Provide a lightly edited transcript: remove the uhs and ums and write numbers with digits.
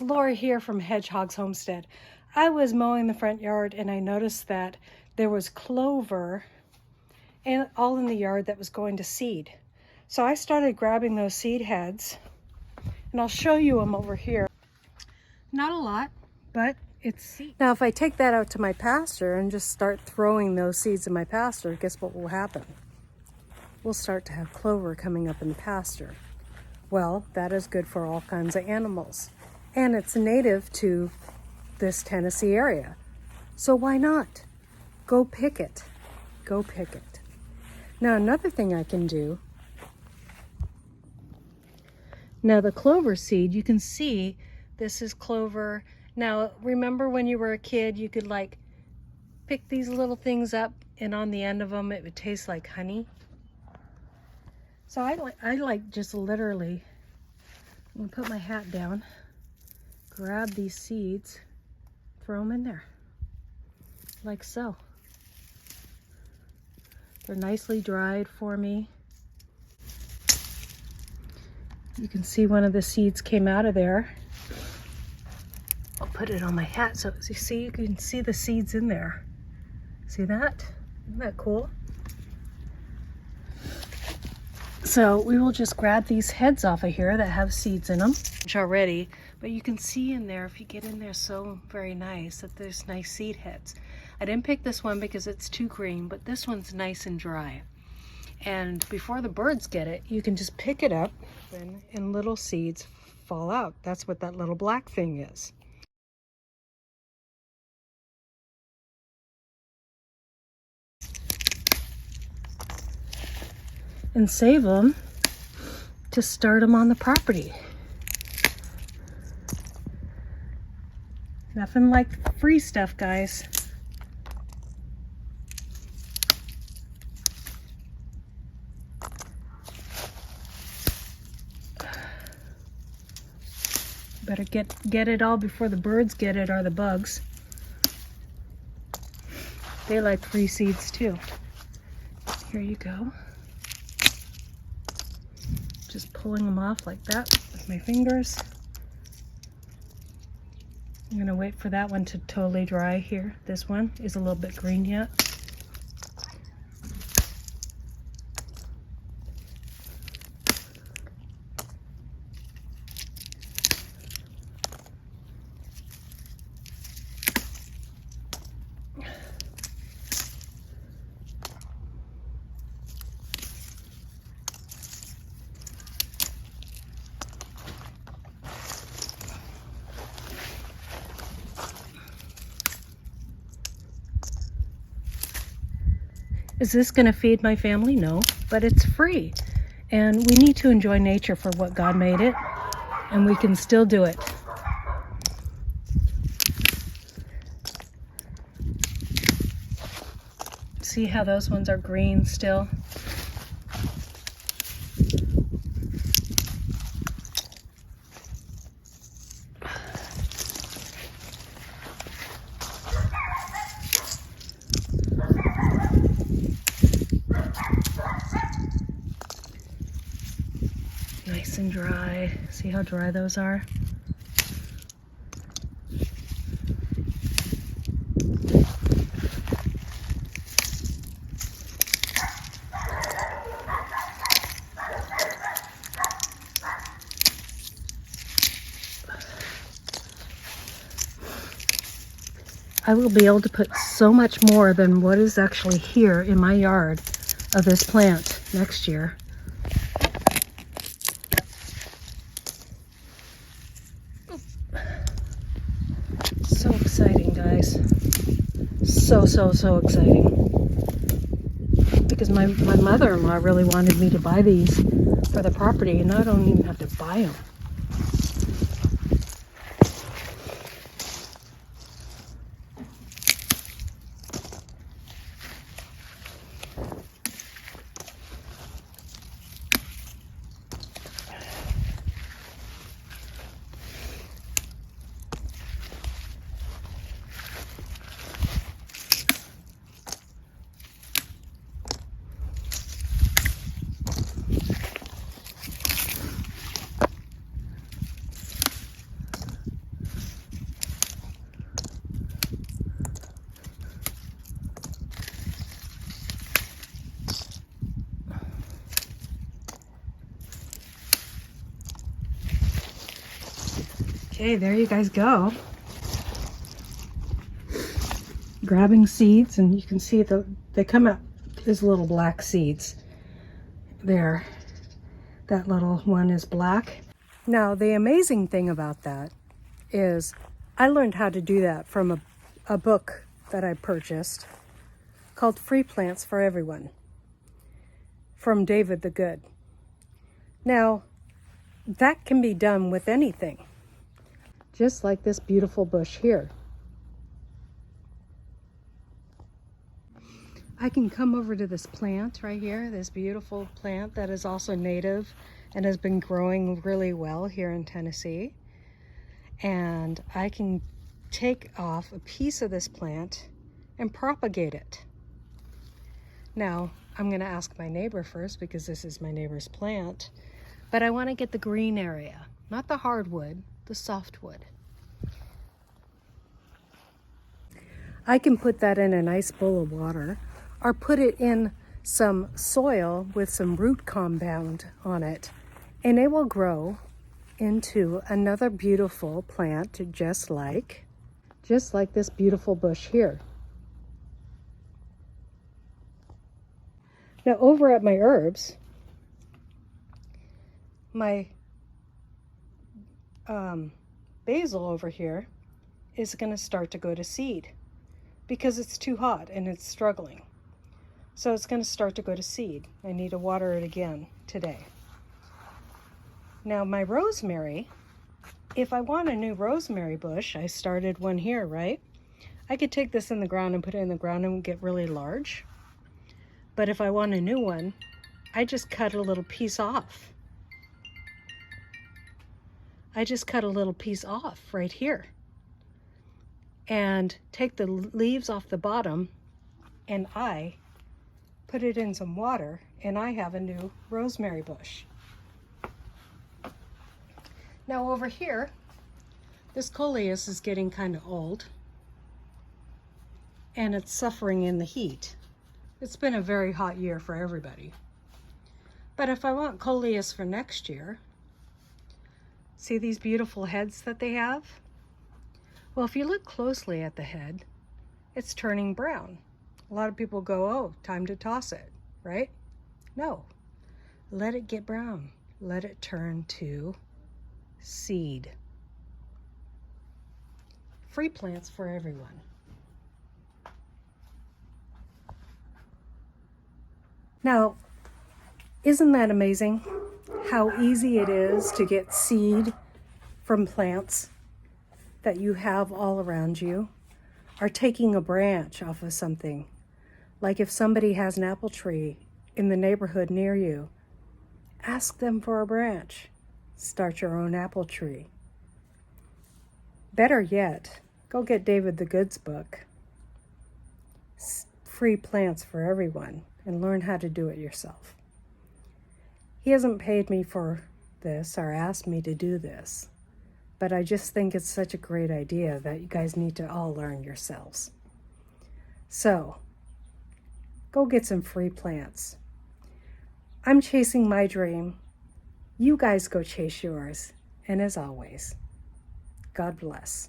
Laura here from Hedgehog's Homestead. I was mowing the front yard and I noticed that there was clover and all in the yard that was going to seed. So I started grabbing those seed heads and I'll show you them over here. Not a lot, but it's seed. Now if I take that out to my pasture and just start throwing those seeds in my pasture, guess what will happen? We'll start to have clover coming up in the pasture. Well, that is good for all kinds of animals. And it's native to this Tennessee area. So why not? Go pick it. Go pick it. Now another thing I can do. Now the clover seed, you can see this is clover. Now remember when you were a kid, you could like pick these little things up and on the end of them it would taste like honey. So I like just literally, I'm gonna put my hat down, grab these seeds, throw them in there, like so. They're nicely dried for me. You can see one of the seeds came out of there. I'll put it on my hat so as you can see the seeds in there. See that? Isn't that cool? So we will just grab these heads off of here that have seeds in them already, but you can see in there, if you get in there so very nice, that there's nice seed heads. I didn't pick this one because it's too green, but this one's nice and dry. And before the birds get it, you can just pick it up and little seeds fall out. That's what that little black thing is. And save them to start them on the property. Nothing like free stuff, guys. Better get it all before the birds get it, or the bugs. They like free seeds too. Here you go. Just pulling them off like that with my fingers. I'm gonna wait for that one to totally dry here. This one is a little bit green yet. Is this going to feed my family? No, but it's free. And we need to enjoy nature for what God made it, and we can still do it. See how those ones are green still? Nice and dry. See how dry those are? I will be able to put so much more than what is actually here in my yard of this plant next year. So exciting, guys. So exciting. Because my mother-in-law really wanted me to buy these for the property, and I don't even have to buy them. Okay, there you guys go. Grabbing seeds, and you can see they come out as little black seeds. There, that little one is black. Now, the amazing thing about that is I learned how to do that from a book that I purchased called Free Plants for Everyone from David the Good. Now, that can be done with anything, just like this beautiful bush here. I can come over to this plant right here, this beautiful plant that is also native and has been growing really well here in Tennessee. And I can take off a piece of this plant and propagate it. Now, I'm going to ask my neighbor first because this is my neighbor's plant, but I want to get the green area, not the hardwood, the softwood. I can put that in a nice bowl of water or put it in some soil with some root compound on it, and it will grow into another beautiful plant just like this beautiful bush here. Now over at my herbs, my basil over here is going to start to go to seed because it's too hot and it's struggling. So it's going to start to go to seed. I need to water it again today. Now my rosemary, if I want a new rosemary bush, I started one here, right? I could take this in the ground and put it in the ground and get really large. But if I want a new one, I just cut a little piece off. I just cut a little piece off right here and take the leaves off the bottom, and I put it in some water, and I have a new rosemary bush. Now over here, this coleus is getting kind of old and it's suffering in the heat. It's been a very hot year for everybody. But if I want coleus for next year, see these beautiful heads that they have? Well, if you look closely at the head, it's turning brown. A lot of people go, oh, time to toss it, right? No, let it get brown. Let it turn to seed. Free plants for everyone. Now, isn't that amazing how easy it is to get seed from plants that you have all around you, or taking a branch off of something? Like if somebody has an apple tree in the neighborhood near you, ask them for a branch. Start your own apple tree. Better yet, go get David the Good's book, Free Plants for Everyone, and learn how to do it yourself. He hasn't paid me for this or asked me to do this, but I just think it's such a great idea that you guys need to all learn yourselves. So, go get some free plants. I'm chasing my dream. You guys go chase yours. And as always, God bless.